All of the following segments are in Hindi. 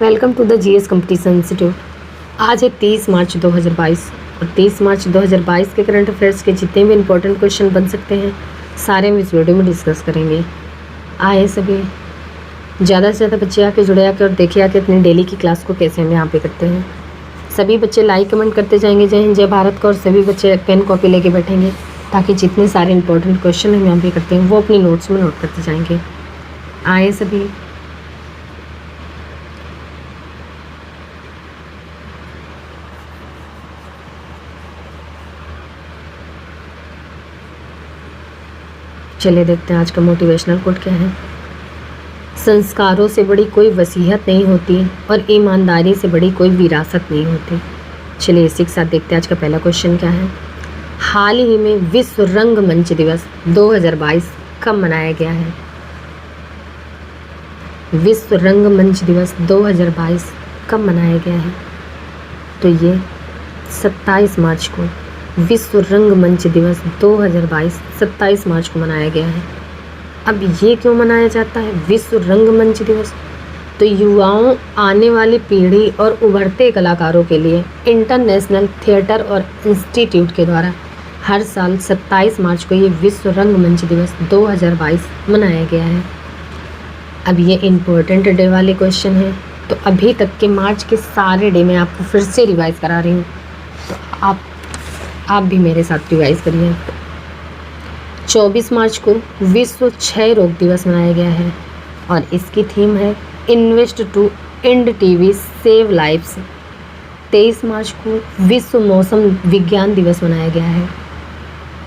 Welcome to the GS competition institute. आज है 30 मार्च 2022 और 30 मार्च 2022 के करंट अफेयर्स के जितने भी इंपॉर्टेंट क्वेश्चन बन सकते हैं सारे हम इस वीडियो में डिस्कस करेंगे। आए सभी ज़्यादा से ज़्यादा बच्चे आके जुड़े आके और देखिए आके अपनी डेली की क्लास को कैसे हम यहाँ पे करते हैं। सभी बच्चे लाइक कमेंट करते जाएंगे जय हिंद जय भारत का, और सभी बच्चे पेन कॉपी लेके बैठेंगे ताकि जितने सारे इंपॉर्टेंट क्वेश्चन हम यहाँ पे करते हैं वो अपनी नोट्स में नोट करते जाएंगे। आए सभी चलिए देखते हैं आज का मोटिवेशनल कोट क्या है। संस्कारों से बड़ी कोई वसीयत नहीं होती और ईमानदारी से बड़ी कोई विरासत नहीं होती। चलिए इसी के साथ देखते हैं आज का पहला क्वेश्चन क्या है। हाल ही में विश्व रंगमंच दिवस 2022 कब मनाया गया है? विश्व रंगमंच दिवस 2022 कब मनाया गया है? तो ये 27 मार्च को विश्व रंगमंच दिवस 2022 27 मार्च को मनाया गया है। अब ये क्यों मनाया जाता है विश्व रंगमंच दिवस? तो युवाओं, आने वाली पीढ़ी और उभरते कलाकारों के लिए इंटरनेशनल थिएटर और इंस्टीट्यूट के द्वारा हर साल 27 मार्च को ये विश्व रंगमंच दिवस 2022 मनाया गया है। अब ये इम्पोर्टेंट डे वाले क्वेश्चन हैं, तो अभी तक के मार्च के सारे डे मैं आपको फिर से रिवाइज़ करा रही हूँ, तो आप भी मेरे साथ रिवाइज़ करिए। 24 मार्च को विश्व क्षय रोग दिवस मनाया गया है और इसकी थीम है invest to end TB save lifes. 23 मार्च को विश्व मौसम विज्ञान दिवस मनाया गया है।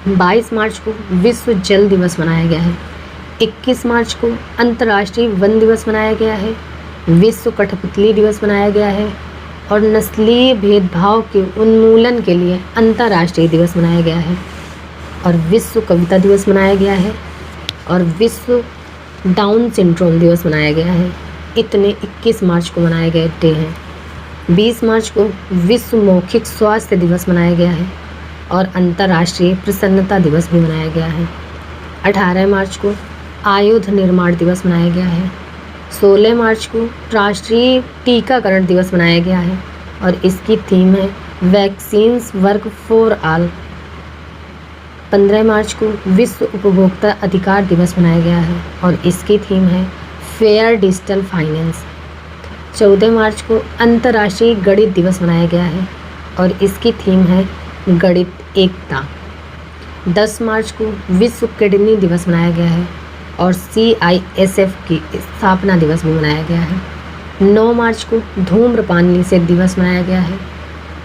22 मार्च को विश्व जल दिवस मनाया गया है। 21 मार्च को अंतर्राष्ट्रीय वन दिवस मनाया गया है। विश्व कठपुतली दिवस मनाया गया है और नस्लीय भेदभाव के उन्मूलन के लिए अंतर्राष्ट्रीय दिवस मनाया गया है और विश्व कविता दिवस मनाया गया है और विश्व डाउन सिंड्रोम दिवस मनाया गया है। इतने 21 मार्च को मनाए गए डे हैं। 20 मार्च को विश्व मौखिक स्वास्थ्य दिवस मनाया गया है और अंतर्राष्ट्रीय प्रसन्नता दिवस भी मनाया गया है। 18 मार्च को आयुध निर्माण दिवस मनाया गया है। 16 मार्च को राष्ट्रीय टीकाकरण दिवस मनाया गया है और इसकी थीम है वैक्सीन्स वर्क फॉर ऑल। 15 मार्च को विश्व उपभोक्ता अधिकार दिवस मनाया गया है और इसकी थीम है फेयर डिजिटल फाइनेंस। 14 मार्च को अंतर्राष्ट्रीय गणित दिवस मनाया गया है और इसकी थीम है गणित एकता। 10 मार्च को विश्व किडनी दिवस मनाया गया है और CISF की स्थापना दिवस भी मनाया गया है। 9 मार्च को धूम्रपान निषेध दिवस मनाया गया है।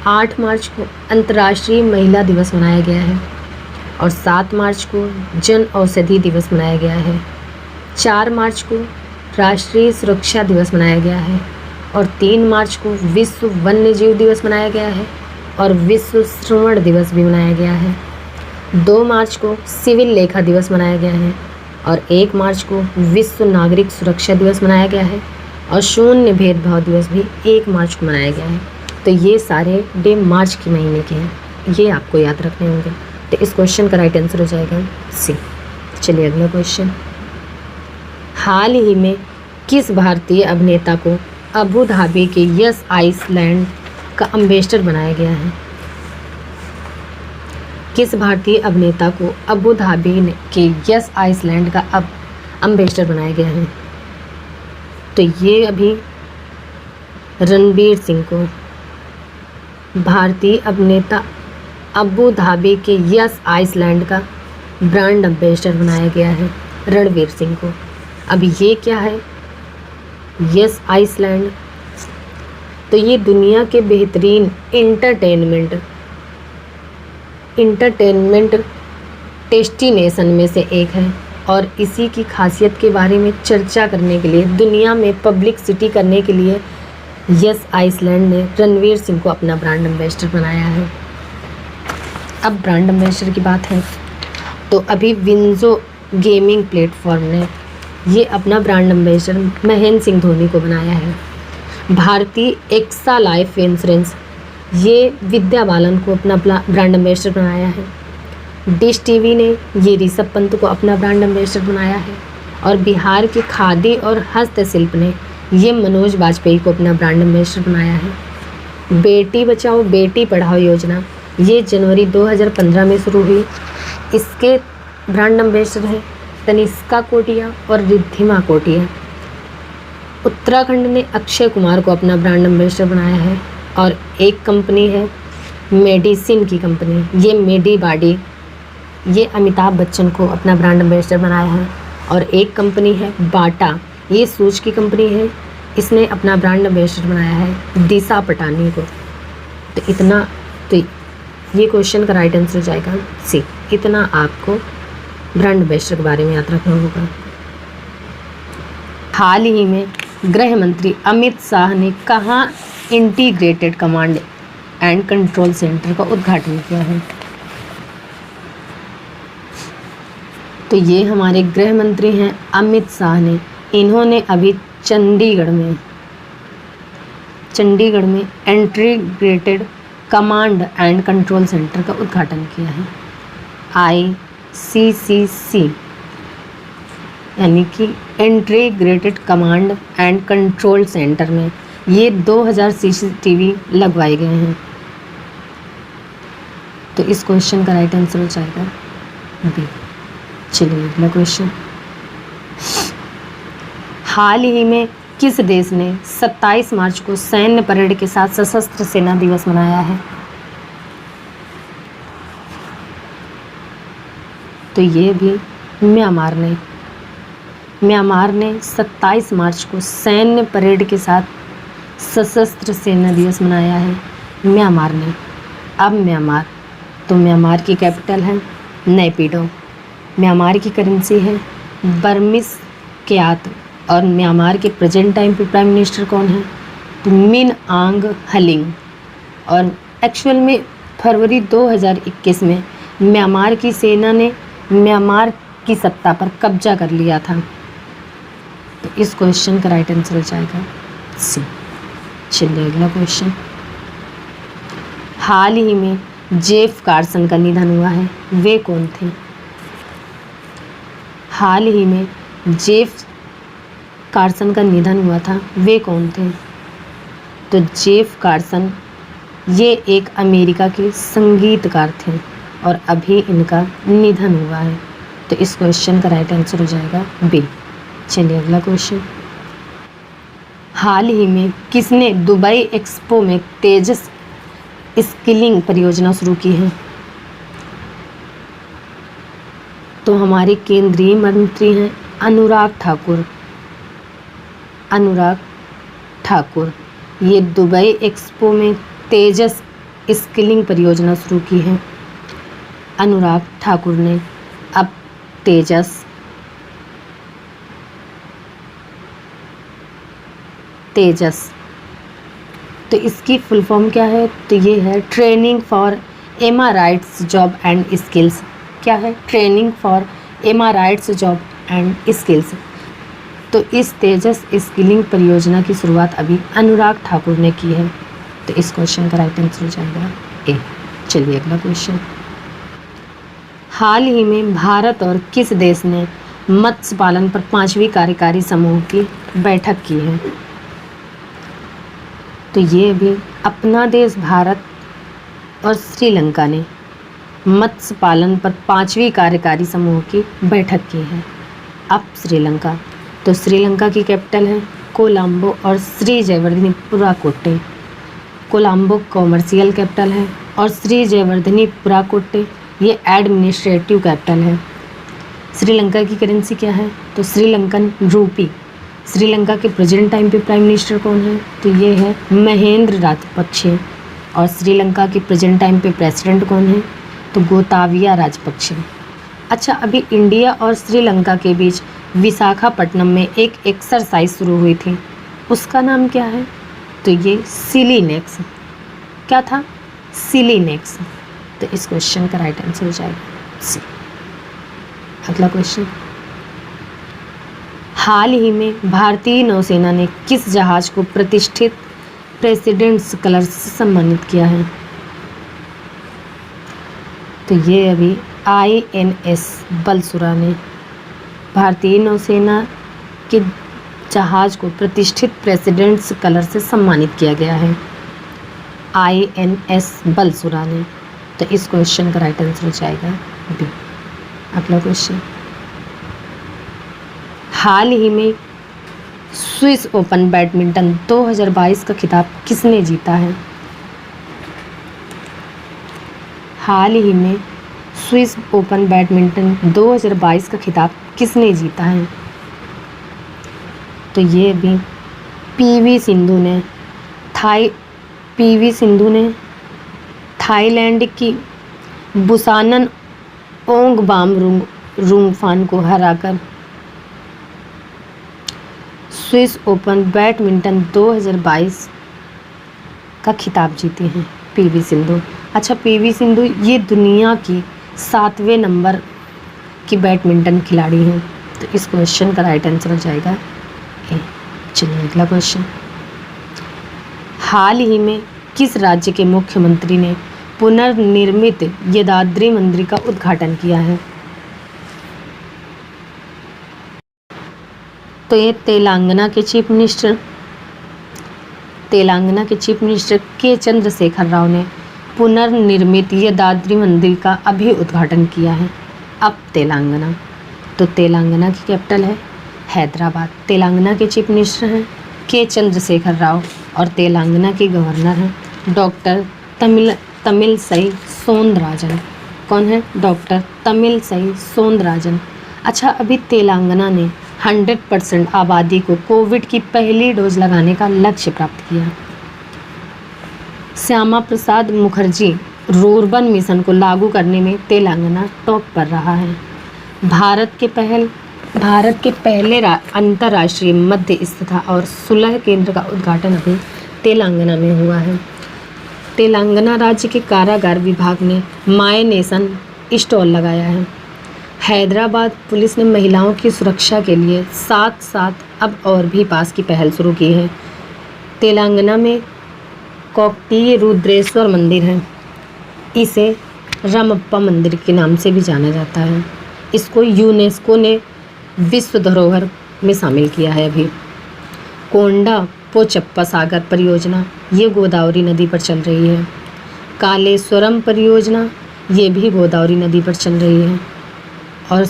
8 मार्च को अंतर्राष्ट्रीय महिला दिवस मनाया गया है और 7 मार्च को जन औषधि दिवस मनाया गया है। 4 मार्च को राष्ट्रीय सुरक्षा दिवस मनाया गया है और 3 मार्च को विश्व वन्यजीव दिवस मनाया गया है और विश्व श्रवण दिवस भी मनाया गया है। 2 मार्च को सिविल लेखा दिवस मनाया गया है और 1 मार्च को विश्व नागरिक सुरक्षा दिवस मनाया गया है और शून्य भेदभाव दिवस भी 1 मार्च को मनाया गया है। तो ये सारे डे मार्च के महीने के हैं, ये आपको याद रखने होंगे। तो इस क्वेश्चन का राइट आंसर हो जाएगा सी। चलिए अगला क्वेश्चन। हाल ही में किस भारतीय अभिनेता को अबू धाबी के यस आइसलैंड का एम्बेसडर बनाया गया है? किस भारतीय अभिनेता को अबू धाबी के यस आइसलैंड का अब एम्बेसडर बनाया गया है? तो ये अभी रणवीर सिंह को भारतीय अभिनेता अबू धाबी के यस आइसलैंड का ब्रांड एम्बेसडर बनाया गया है रणवीर सिंह को। अब ये क्या है यस आइसलैंड? तो ये दुनिया के बेहतरीन इंटरटेनमेंट डेस्टिनेशन में से एक है और इसी की खासियत के बारे में चर्चा करने के लिए, दुनिया में पब्लिसिटी करने के लिए यस आइसलैंड ने रणवीर सिंह को अपना ब्रांड एम्बेसडर बनाया है। अब ब्रांड एम्बेसडर की बात है तो अभी विंजो गेमिंग प्लेटफॉर्म ने ये अपना ब्रांड एम्बेसडर महेंद्र सिंह धोनी को बनाया है। भारतीय एक्सा लाइफ इंश्योरेंस ये विद्या बालन को अपना ब्रांड एम्बेसडर बनाया है। डिश टीवी ने ये ऋषभ पंत को अपना ब्रांड एम्बेसडर बनाया है और बिहार की खादी और हस्तशिल्प ने ये मनोज वाजपेयी को अपना ब्रांड एम्बेसडर बनाया है। बेटी बचाओ बेटी पढ़ाओ योजना ये जनवरी 2015 में शुरू हुई। इसके ब्रांड एम्बेसडर हैं तनिष्का कोटिया और रिद्धिमा कोटिया। उत्तराखंड ने अक्षय कुमार को अपना ब्रांड एम्बेसडर बनाया है। और एक कंपनी है मेडिसिन की कंपनी, ये मेडीबाडी, ये अमिताभ बच्चन को अपना ब्रांड एम्बेसडर बनाया है। और एक कंपनी है बाटा, ये शूज की कंपनी है, इसने अपना ब्रांड एम्बेसडर बनाया है दिशा पटानी को। तो इतना, तो ये क्वेश्चन का राइट आंसर हो जाएगा सी। इतना आपको ब्रांड एम्बेसडर के बारे में याद रखना होगा। हाल ही में गृह मंत्री अमित शाह ने कहाँ integrated command and control centre का उद्घाटन किया है? तो ये हमारे गृह मंत्री हैं अमित शाह ने। इन्होंने अभी चंडीगढ़ में integrated command and control centre का उद्घाटन किया है। ICCC यानी कि integrated command and control centre में ये 2000 CCTV लगवाए गए हैं। तो इस क्वेश्चन का राइट आंसर हो जाएगा बी। चलिए अगला क्वेश्चन। हाल ही में किस देश ने 27 मार्च को सैन्य परेड के साथ सशस्त्र सेना दिवस मनाया है? तो ये भी म्यांमार ने 27 मार्च को सैन्य परेड के साथ सशस्त्र सेना दिवस मनाया है म्यांमार ने। अब म्यांमार की कैपिटल है नेपिडो। म्यांमार की करेंसी है बर्मिस क्यात। और म्यांमार के प्रेजेंट टाइम पे प्राइम मिनिस्टर कौन है? तो मिन आंग हलिंग। और एक्चुअल में फरवरी 2021 में म्यांमार की सेना ने म्यांमार की सत्ता पर कब्जा कर लिया था। तो इस क्वेश्चन का राइट आंसर हो जाएगा सी। चलिए अगला क्वेश्चन। हाल ही में जेफ कार्सन का निधन हुआ है, वे कौन थे? हाल ही में जेफ कार्सन का निधन हुआ था, वे कौन थे? तो जेफ कार्सन ये एक अमेरिका के संगीतकार थे और अभी इनका निधन हुआ है। तो इस क्वेश्चन का राइट आंसर हो जाएगा बी। चलिए अगला क्वेश्चन। हाल ही में किसने दुबई एक्सपो में तेजस स्किलिंग परियोजना शुरू की है? तो हमारे केंद्रीय मंत्री हैं अनुराग ठाकुर। ये दुबई एक्सपो में तेजस स्किलिंग परियोजना शुरू की है अनुराग ठाकुर ने। अब तेजस तो इसकी फुल फॉर्म क्या है? तो ये है training for MRITs job and skills. क्या है? Training for MRITs job and skills. तो इस तेजस स्किलिंग परियोजना की शुरुआत अभी अनुराग ठाकुर ने की है। तो इस क्वेश्चन का राइट आंसर हो जाएगा ए। चलिए अगला क्वेश्चन। हाल ही में भारत और किस देश ने मत्स्य पालन पर 5वीं कार्यकारी समूह की बैठक की है? तो ये भी अपना देश भारत और श्रीलंका ने मत्स्य पालन पर 5वीं कार्यकारी समूह की बैठक की है। अब श्रीलंका, तो श्रीलंका की कैपिटल है कोलंबो और श्री जयवर्धनीपुरा कोट्टे। कोलंबो कॉमर्शियल कैपिटल है और श्री जयवर्धनीपुरा कोट्टे ये एडमिनिस्ट्रेटिव कैपिटल है। श्रीलंका की करेंसी क्या है? तो श्रीलंकन रूपी। श्रीलंका के प्रेजेंट टाइम पे प्राइम मिनिस्टर कौन है? तो ये है महेंद्र राजपक्षे। और श्रीलंका के प्रेजेंट टाइम पे प्रेसिडेंट कौन है? तो गोताबाया राजपक्षे। अच्छा, अभी इंडिया और श्रीलंका के बीच विशाखापट्टनम में एक एक्सरसाइज शुरू हुई थी, उसका नाम क्या है? तो ये सिलीनेक्स। क्या था? सिलीनेक्स। तो इस क्वेश्चन का राइट आंसर हो जाएगा सी। अगला क्वेश्चन। हाल ही में भारतीय नौसेना ने किस जहाज को प्रतिष्ठित प्रेसिडेंट्स कलर्स से सम्मानित किया है? तो ये अभी INS बलसुरा ने भारतीय नौसेना के जहाज को प्रतिष्ठित प्रेसिडेंट्स कलर से सम्मानित किया गया है? INS बलसुरा ने। तो इस क्वेश्चन का राइट आंसर हो जाएगा बी। अगला क्वेश्चन, हाल ही में स्विस ओपन बैडमिंटन 2022 का खिताब किसने जीता है? हाल ही में स्विस ओपन बैडमिंटन 2022 का खिताब किसने जीता है? तो ये भी पीवी सिंधु ने थाईलैंड की बुसानन ओंगबाम को हराकर स्विस ओपन बैडमिंटन 2022 का खिताब जीती हैं पीवी सिंधु। अच्छा, पीवी सिंधु ये दुनिया की 7वें नंबर की बैडमिंटन खिलाड़ी हैं। तो इस क्वेश्चन का राइट आंसर हो जाएगा ए। चलिए अगला क्वेश्चन, हाल ही में किस राज्य के मुख्यमंत्री ने पुनर्निर्मित यदाद्री मंदिर का उद्घाटन किया है? तो ये तेलंगाना के चीफ मिनिस्टर के चंद्रशेखर राव ने पुनर्निर्मित यदाद्री मंदिर का अभी उद्घाटन किया है। अब तेलंगाना, तो तेलंगाना की कैपिटल है हैदराबाद। तेलंगाना के चीफ मिनिस्टर हैं के चंद्रशेखर राव और तेलंगाना के गवर्नर हैं डॉक्टर तमिलसाई सौंदरराजन। कौन है? डॉक्टर तमिलसाई सौंदरराजन। अच्छा, अभी तेलंगाना ने 100% आबादी को कोविड की पहली डोज लगाने का लक्ष्य प्राप्त किया। श्यामा प्रसाद मुखर्जी रूर्बन मिशन को लागू करने में तेलंगाना टॉप पर रहा है। भारत के पहले अंतर्राष्ट्रीय मध्यस्थता और सुलह केंद्र का उद्घाटन अभी तेलंगाना में हुआ है। तेलंगाना राज्य के कारागार विभाग ने माय नेशन स्टॉल लगाया है। हैदराबाद पुलिस ने महिलाओं की सुरक्षा के लिए साथ अब और भी पास की पहल शुरू की है। तेलंगाना में कोक्टी रुद्रेश्वर मंदिर है। इसे रामप्पा मंदिर के नाम से भी जाना जाता है। इसको यूनेस्को ने विश्व धरोहर में शामिल किया है। अभी कोंडा पोचप्पा सागर परियोजना ये गोदावरी नदी पर चल रही है। कालेश्वरम परियोजना ये भी गोदावरी नदी पर चल रही है। और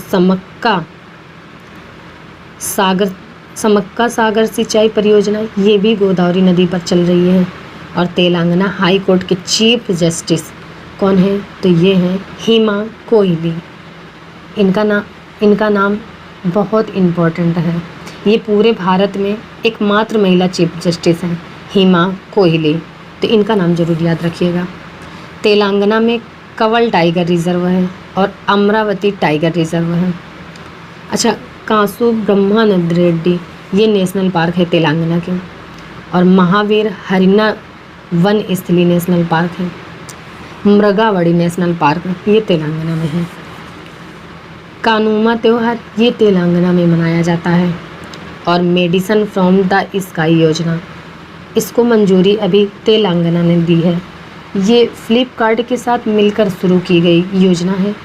समक्का सागर सिंचाई परियोजना ये भी गोदावरी नदी पर चल रही है। और तेलंगाना हाई कोर्ट के चीफ जस्टिस कौन है? तो ये हैं हेमा कोहली। इनका नाम बहुत इम्पोर्टेंट है। ये पूरे भारत में एकमात्र महिला चीफ जस्टिस हैं, हेमा कोहली। तो इनका नाम जरूर याद रखिएगा। तेलंगाना में कंवल टाइगर रिजर्व है और अमरावती टाइगर रिजर्व है। अच्छा, कासु ब्रह्मानंद रेड्डी ये नेशनल पार्क है तेलंगाना के। और महावीर हरिना वन स्थली नेशनल पार्क है। मृगावड़ी नेशनल पार्क ये तेलंगाना में है। कानुमा त्यौहार ये तेलंगाना में मनाया जाता है। और मेडिसन फ्रॉम द स्काई योजना इसको मंजूरी अभी तेलंगाना ने दी है। ये फ्लिपकार्ट के साथ मिलकर शुरू की गई योजना है।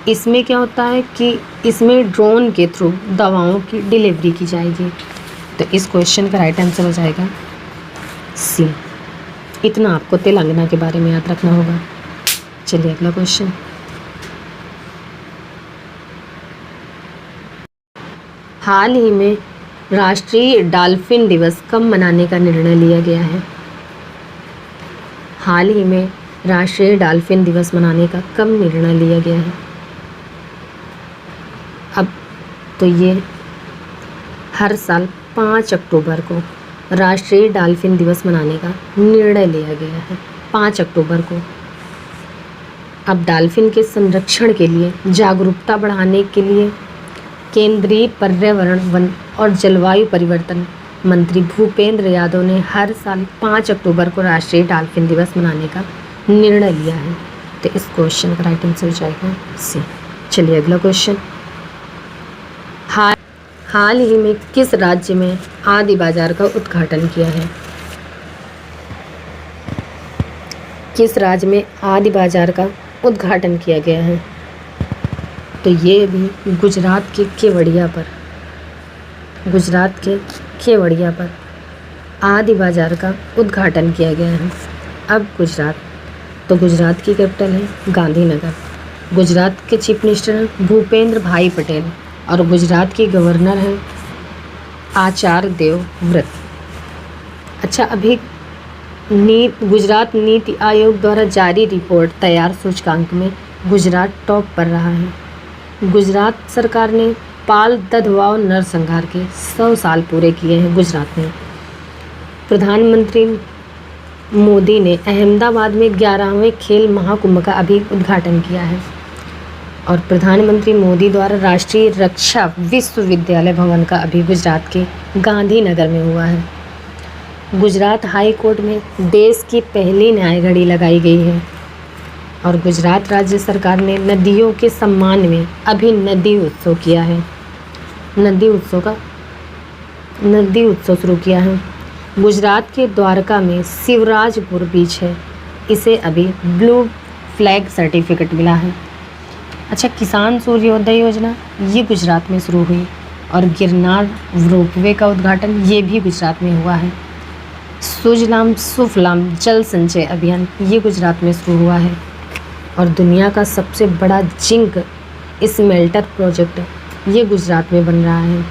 इसमें क्या होता है कि इसमें ड्रोन के थ्रू दवाओं की डिलीवरी की जाएगी। तो इस क्वेश्चन का राइट आंसर हो जाएगा सी। इतना आपको तेलंगाना के बारे में याद रखना होगा। चलिए अगला क्वेश्चन, हाल ही में राष्ट्रीय डॉल्फिन दिवस कब मनाने का निर्णय लिया गया है? हाल ही में राष्ट्रीय डॉल्फिन दिवस मनाने का कब निर्णय लिया गया है? अब तो ये हर साल 5 अक्टूबर को राष्ट्रीय डॉल्फिन दिवस मनाने का निर्णय लिया गया है, 5 अक्टूबर को। अब डॉल्फिन के संरक्षण के लिए जागरूकता बढ़ाने के लिए केंद्रीय पर्यावरण, वन और जलवायु परिवर्तन मंत्री भूपेंद्र यादव ने हर साल 5 अक्टूबर को राष्ट्रीय डॉल्फिन दिवस मनाने का निर्णय लिया है। तो इस क्वेश्चन का राइट आंसर हो जाएगा सी। चलिए अगला क्वेश्चन, हाल ही में किस राज्य में आदि बाजार का उद्घाटन किया है? किस राज्य में आदि बाजार का उद्घाटन किया गया है? तो ये भी गुजरात के केवड़िया पर, गुजरात के केवड़िया पर आदि बाजार का उद्घाटन किया गया है। अब गुजरात, तो गुजरात की कैपिटल है गांधीनगर। गुजरात के चीफ मिनिस्टर हैं भूपेंद्र भाई पटेल और गुजरात की गवर्नर हैं आचार्य देवव्रत। अच्छा, अभी गुजरात नीति आयोग द्वारा जारी रिपोर्ट तैयार सूचकांक में गुजरात टॉप पर रहा है। गुजरात सरकार ने पाल दधवाव नरसंहार के 100 साल पूरे किए हैं गुजरात में। प्रधानमंत्री मोदी ने अहमदाबाद में 11वें खेल महाकुंभ का अभी उद्घाटन किया है और प्रधानमंत्री मोदी द्वारा राष्ट्रीय रक्षा विश्वविद्यालय भवन का अभी गुजरात के गांधीनगर में हुआ है। गुजरात हाई कोर्ट में देश की पहली न्याय घड़ी लगाई गई है और गुजरात राज्य सरकार ने नदियों के सम्मान में अभी नदी उत्सव किया है। नदी उत्सव शुरू किया है। गुजरात के द्वारका में शिवराजपुर बीच है, इसे अभी ब्लू फ्लैग सर्टिफिकेट मिला है। अच्छा, किसान सूर्योदय योजना ये गुजरात में शुरू हुई और गिरनार रोपवे का उद्घाटन ये भी गुजरात में हुआ है। सुजलाम सुफलाम जल संचय अभियान ये गुजरात में शुरू हुआ है और दुनिया का सबसे बड़ा जिंक स्मेल्टर प्रोजेक्ट ये गुजरात में बन रहा है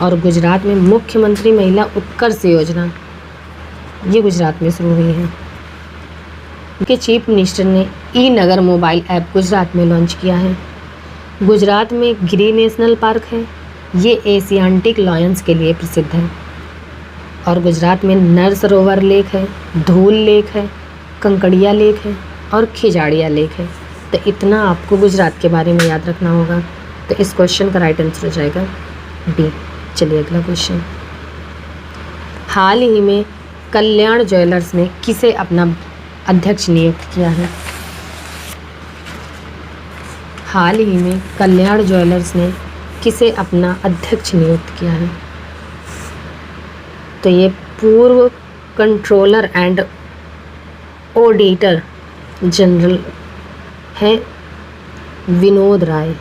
और गुजरात में मुख्यमंत्री महिला उत्कर्ष योजना ये गुजरात में शुरू हुई है। के चीफ मिनिस्टर ने ई नगर मोबाइल ऐप गुजरात में लॉन्च किया है। गुजरात में गिरी नेशनल पार्क है, ये एशियाटिक लायंस के लिए प्रसिद्ध है और गुजरात में नर सरोवर लेक है, धूल लेक है, कंकड़िया लेक है और खिजाड़िया लेक है। तो इतना आपको गुजरात के बारे में याद रखना होगा। तो इस क्वेश्चन का राइट आंसर हो जाएगा बी। चलिए अगला क्वेश्चन। हाल ही में कल्याण ज्वेलर्स ने किसे अपना अध्यक्ष नियुक्त किया है? हाल ही में कल्याण ज्वेलर्स ने किसे अपना अध्यक्ष नियुक्त किया है? तो ये पूर्व कंट्रोलर एंड ऑडिटर जनरल हैं विनोद राय।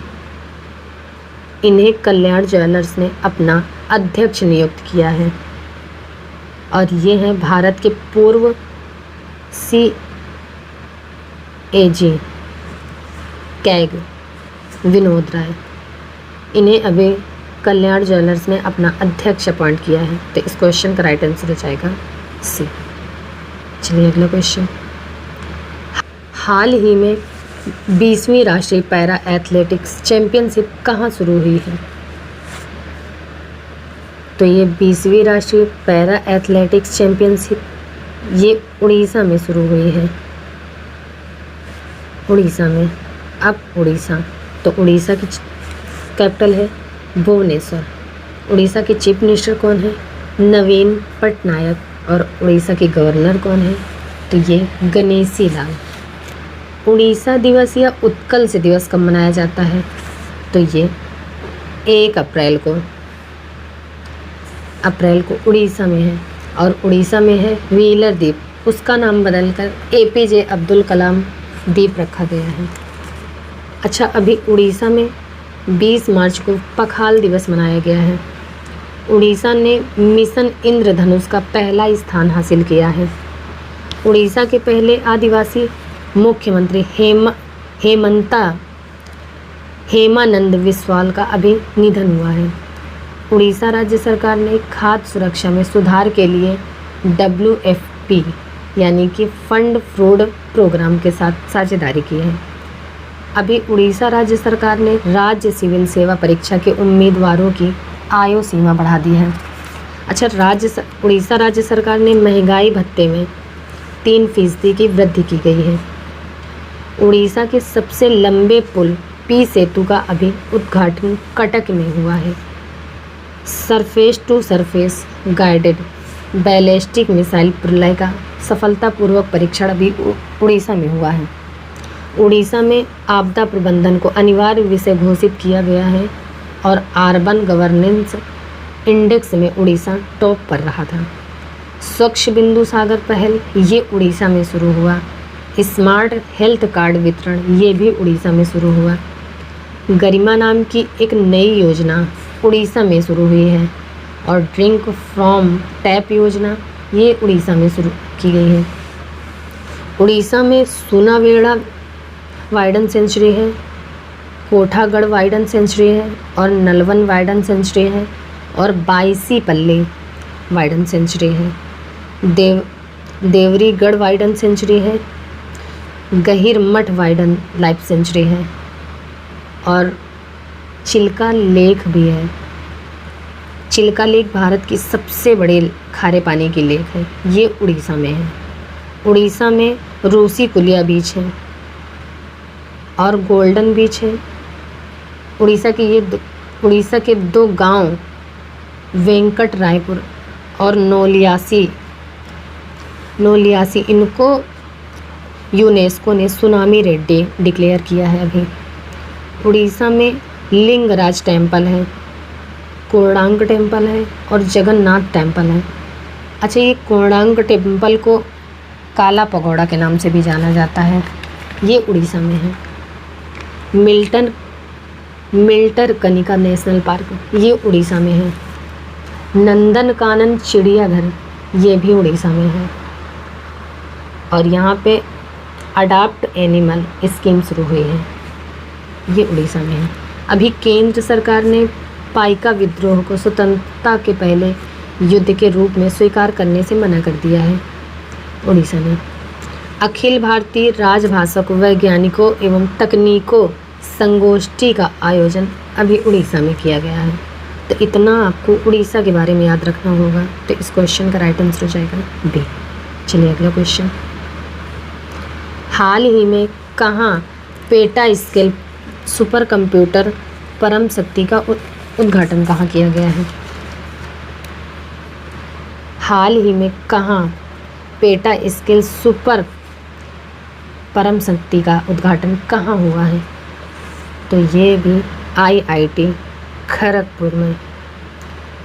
इन्हें कल्याण ज्वेलर्स ने अपना अध्यक्ष नियुक्त किया है और ये हैं भारत के पूर्व CAG कैग विनोद राय। इन्हें अभी कल्याण ज्वेलर्स ने अपना अध्यक्ष अपॉइंट किया है। तो इस क्वेश्चन का राइट आंसर हो जाएगा सी। चलिए अगला क्वेश्चन। हाल ही में 20वीं राष्ट्रीय पैरा एथलेटिक्स चैंपियनशिप कहाँ शुरू हुई है? तो ये 20वीं राष्ट्रीय पैरा एथलेटिक्स चैंपियनशिप ये उड़ीसा में शुरू हुई है। उड़ीसा में। अब उड़ीसा, तो उड़ीसा की कैपिटल है भुवनेश्वर। उड़ीसा के चीफ मिनिस्टर कौन है? नवीन पटनायक। और उड़ीसा के गवर्नर कौन है? तो ये गणेशी लाल। उड़ीसा दिवस या उत्कर्ष दिवस कब मनाया जाता है? तो ये 1 अप्रैल को उड़ीसा में है और उड़ीसा में है व्हीलर द्वीप, उसका नाम बदलकर APJ अब्दुल कलाम द्वीप रखा गया है। अच्छा, अभी उड़ीसा में 20 मार्च को पखाल दिवस मनाया गया है। उड़ीसा ने मिशन इंद्रधनुष का पहला स्थान हासिल किया है। उड़ीसा के पहले आदिवासी मुख्यमंत्री हेमानंद बिस्वाल का अभी निधन हुआ है। उड़ीसा राज्य सरकार ने खाद्य सुरक्षा में सुधार के लिए WFP यानी कि फंड फूड प्रोग्राम के साथ साझेदारी की है। अभी उड़ीसा राज्य सरकार ने राज्य सिविल सेवा परीक्षा के उम्मीदवारों की आयु सीमा बढ़ा दी है। अच्छा, उड़ीसा राज्य सरकार ने महंगाई भत्ते में 3% की वृद्धि की गई है। उड़ीसा के सबसे लंबे पुल पी सेतु का अभी उद्घाटन कटक में हुआ है। Surface to surface guided ballistic missile Pralay का सफलतापूर्वक परीक्षण अभी उड़ीसा में हुआ है। उड़ीसा में आपदा प्रबंधन को अनिवार्य विषय घोषित किया गया है और अर्बन गवर्नेंस इंडेक्स में उड़ीसा टॉप पर रहा था। स्वच्छ बिंदु सागर पहल ये उड़ीसा में शुरू हुआ। स्मार्ट हेल्थ कार्ड वितरण ये भी उड़ीसा में शुरू हुआ। गरिमा नाम की एक नई योजना उड़ीसा में शुरू हुई है। और ड्रिंक फ्रॉम टैप योजना ये उड़ीसा में शुरू की गई है। उड़ीसा में सुनावेड़ा वाइडन सेंचुरी है, कोठागढ़ वाइडन सेंचुरी है और नलवन वाइडन सेंचुरी है और बाईसीपल्ली वाइडन सेंचुरी है। देवरीगढ़ वाइडन सेंचुरी है, गहीरमठ वाइडन लाइफ सेंचुरी है और चिल्का लेक भी है। चिल्का लेक भारत की सबसे बड़े खारे पानी की लेक है, ये उड़ीसा में है। उड़ीसा में रूसी कुलिया बीच है और गोल्डन बीच है। उड़ीसा के दो गांव वेंकट रायपुर और नोलियासी इनको यूनेस्को ने सुनामी रेड डे डिक्लेयर किया है अभी। उड़ीसा में लिंगराज टेम्पल है, कोणार्क टेम्पल है और जगन्नाथ टेम्पल है। अच्छा, ये कोणार्क टेम्पल को काला पगोड़ा के नाम से भी जाना जाता है, ये उड़ीसा में है। मिल्टर कनिका नेशनल पार्क ये उड़ीसा में है। नंदनकानन चिड़ियाघर ये भी उड़ीसा में है और यहाँ पे अडॉप्ट एनिमल स्कीम शुरू हुई है, ये उड़ीसा में है। अभी केंद्र सरकार ने पाइका विद्रोह को स्वतंत्रता के पहले युद्ध के रूप में स्वीकार करने से मना कर दिया है, उड़ीसा ने। अखिल भारतीय राजभाषक वैज्ञानिकों एवं तकनीकों संगोष्ठी का आयोजन अभी उड़ीसा में किया गया है। तो इतना आपको उड़ीसा के बारे में याद रखना होगा। तो इस क्वेश्चन का राइट आंसर हो जाएगा बी। चलिए अगला क्वेश्चन। हाल ही में कहाँ पेटा स्केल सुपर कंप्यूटर परम शक्ति का उद्घाटन कहाँ किया गया है? हाल ही में कहाँ पेटा स्केल सुपर परम शक्ति का उद्घाटन कहाँ हुआ है? तो ये भी IIT खड़गपुर में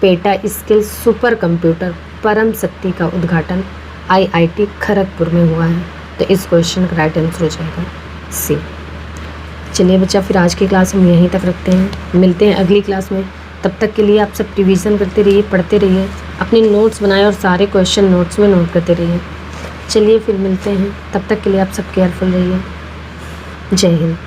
पेटा स्केल सुपर कंप्यूटर परम शक्ति का उद्घाटन IIT खड़गपुर में हुआ है। तो इस क्वेश्चन का राइट आंसर हो जाएगा सी। चलिए बच्चा, फिर आज की क्लास हम यहीं तक रखते हैं, मिलते हैं अगली क्लास में। तब तक के लिए आप सब रिवीजन करते रहिए, पढ़ते रहिए, अपने नोट्स बनाएं और सारे क्वेश्चन नोट्स में नोट करते रहिए। चलिए फिर मिलते हैं, तब तक के लिए आप सब केयरफुल रहिए। जय हिंद।